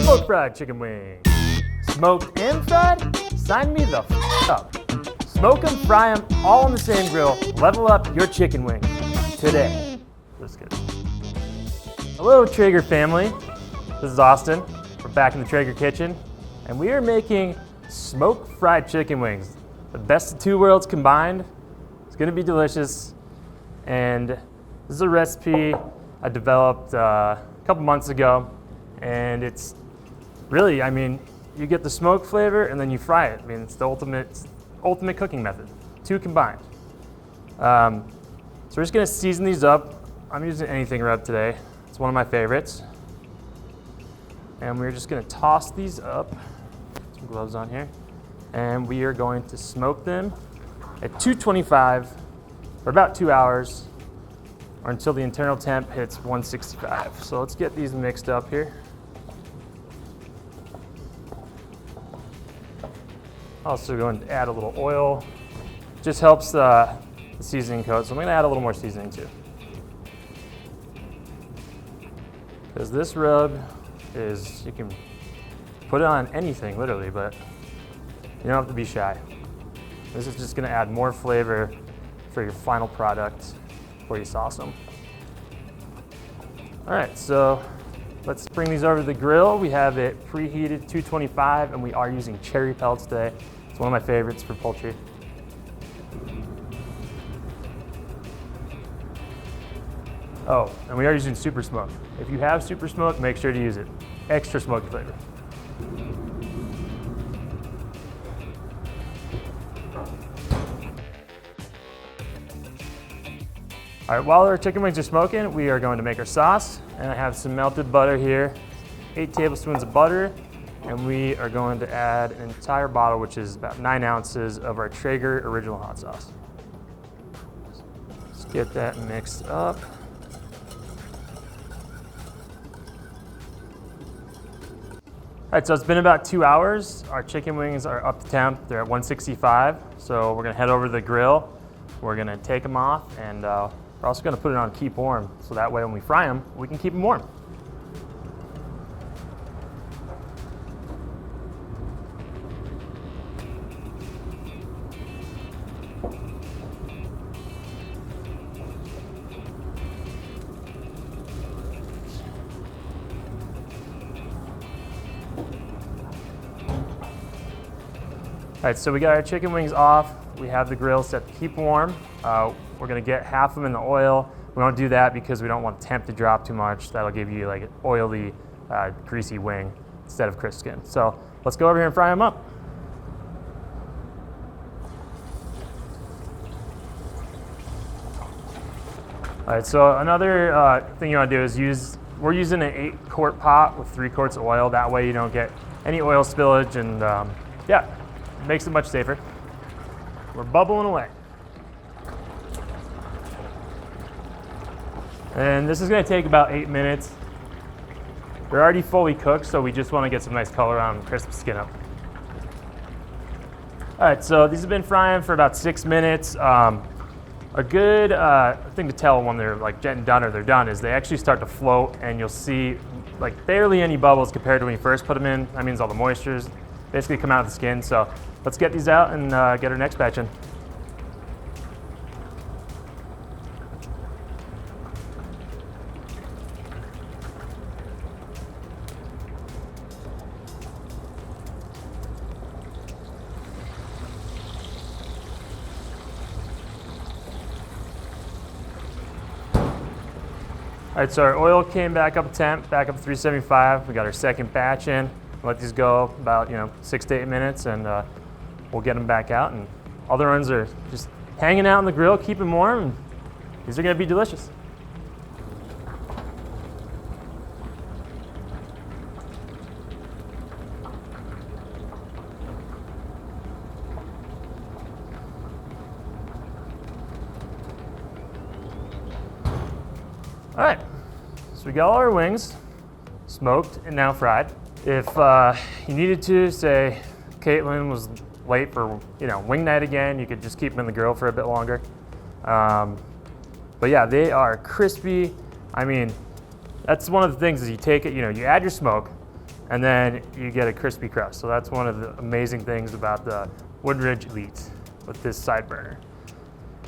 Smoked fried chicken wings. Smoked and fried? Sign me the up. Smoke them, fry them, all on the same grill. Level up your chicken wing today. Let's get it. Hello, Traeger family. This is Austin. We're back in the Traeger kitchen, and we are making smoked fried chicken wings. The best of two worlds combined. It's gonna be delicious. And this is a recipe I developed a couple months ago. And it's really, I mean, you get the smoke flavor and then you fry it. I mean, it's the ultimate cooking method, two combined. So we're just gonna season these up. I'm using anything rub today. It's one of my favorites. And we're just gonna toss these up. Some gloves on here. And we are going to smoke them at 225 for about 2 hours, or until the internal temp hits 165. So let's get these mixed up here. Also going to add a little oil. Just helps the seasoning coat, so I'm gonna add a little more seasoning too. Because this rub is, you can put it on anything literally, but you don't have to be shy. This is just gonna add more flavor for your final product before you sauce them. All right, so let's bring these over to the grill. We have it preheated 225, and we are using cherry pellets today. It's one of my favorites for poultry. Oh, and we are using super smoke. If you have super smoke, make sure to use it. Extra smoky flavor. All right, while our chicken wings are smoking, we are going to make our sauce. And I have some melted butter here, 8 tablespoons of butter, and we are going to add an entire bottle, which is about 9 ounces of our Traeger Original Hot Sauce. Let's get that mixed up. All right, so it's been about 2 hours. Our chicken wings are up to temp. They're at 165. So we're gonna head over to the grill. We're gonna take them off, and we're also gonna put it on keep warm. So that way when we fry them, we can keep them warm. All right, so we got our chicken wings off. We have the grill set to keep warm. We're gonna get half of them in the oil. We don't do that because we don't want the temp to drop too much. That'll give you like an oily, greasy wing instead of crisp skin. So let's go over here and fry them up. All right, so another thing you wanna do is we're using an 8-quart pot with 3 quarts of oil. That way you don't get any oil spillage, and yeah, it makes it much safer. We're bubbling away. And this is gonna take about 8 minutes. They're already fully cooked, so we just wanna get some nice color on crisp skin up. All right, so these have been frying for about 6 minutes. A good thing to tell when they're like getting done or they're done is they actually start to float, and you'll see like barely any bubbles compared to when you first put them in. That means all the moisture's basically come out of the skin. So let's get these out and get our next batch in. All right, so our oil came back up temp, back up to 375. We got our second batch in. Let these go about 6 to 8 minutes, and we'll get them back out. And all the ones are just hanging out on the grill, keep them warm. And these are gonna be delicious. All right, so we got all our wings smoked and now fried. If you needed to, say Caitlin was late for wing night again, you could just keep them in the grill for a bit longer. But yeah, they are crispy. I mean, that's one of the things is you take it, you add your smoke, and then you get a crispy crust. So that's one of the amazing things about the Woodridge Elite with this side burner.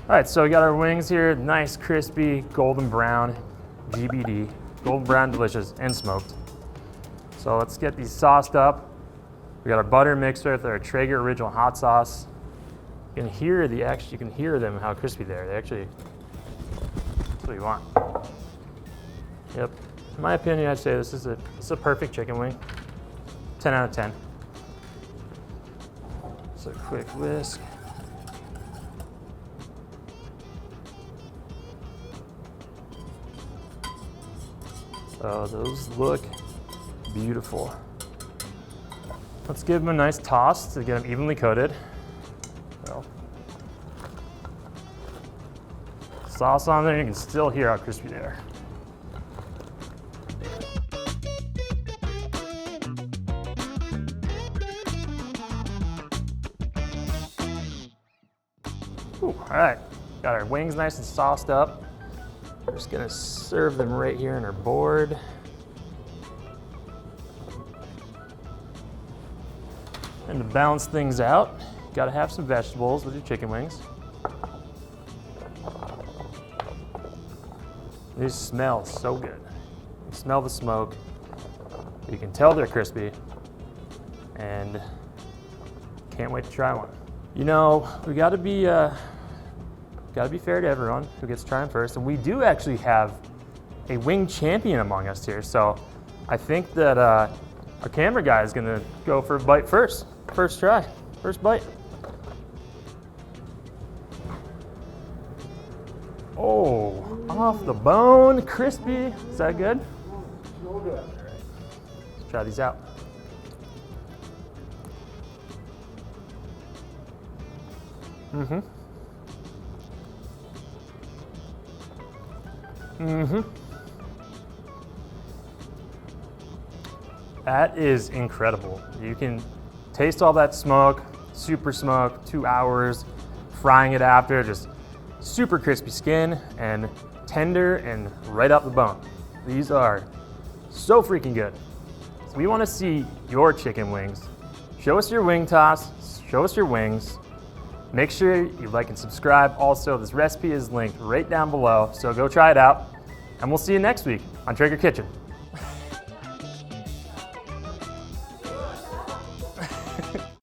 All right, so we got our wings here, nice, crispy, golden brown, GBD, golden brown, delicious, and smoked. So let's get these sauced up. We got our butter mixer with our Traeger Original Hot Sauce. You can hear you can hear them how crispy they are. They actually, that's what you want. Yep. In my opinion, I'd say this is a perfect chicken wing. 10 out of 10. So quick whisk. So those look beautiful. Let's give them a nice toss to get them evenly coated. So, sauce on there, you can still hear how crispy they are. Ooh, all right, got our wings nice and sauced up. We're just gonna serve them right here on our board. And to balance things out, you gotta have some vegetables with your chicken wings. These smell so good. You smell the smoke. You can tell they're crispy, and can't wait to try one. You know, we gotta be fair to everyone who gets to try them first, and we do actually have a wing champion among us here, so I think that our camera guy is gonna go for a bite first. First try, first bite. Oh, off the bone, crispy. Is that good? Real good. Let's try these out. Mm-hmm. Mm-hmm. That is incredible. You can taste all that smoke, super smoke, 2 hours, frying it after, just super crispy skin and tender and right out the bone. These are so freaking good. So we want to see your chicken wings. Show us your wing toss, show us your wings. Make sure you like and subscribe. Also, this recipe is linked right down below, so go try it out. And we'll see you next week on Traeger Kitchen.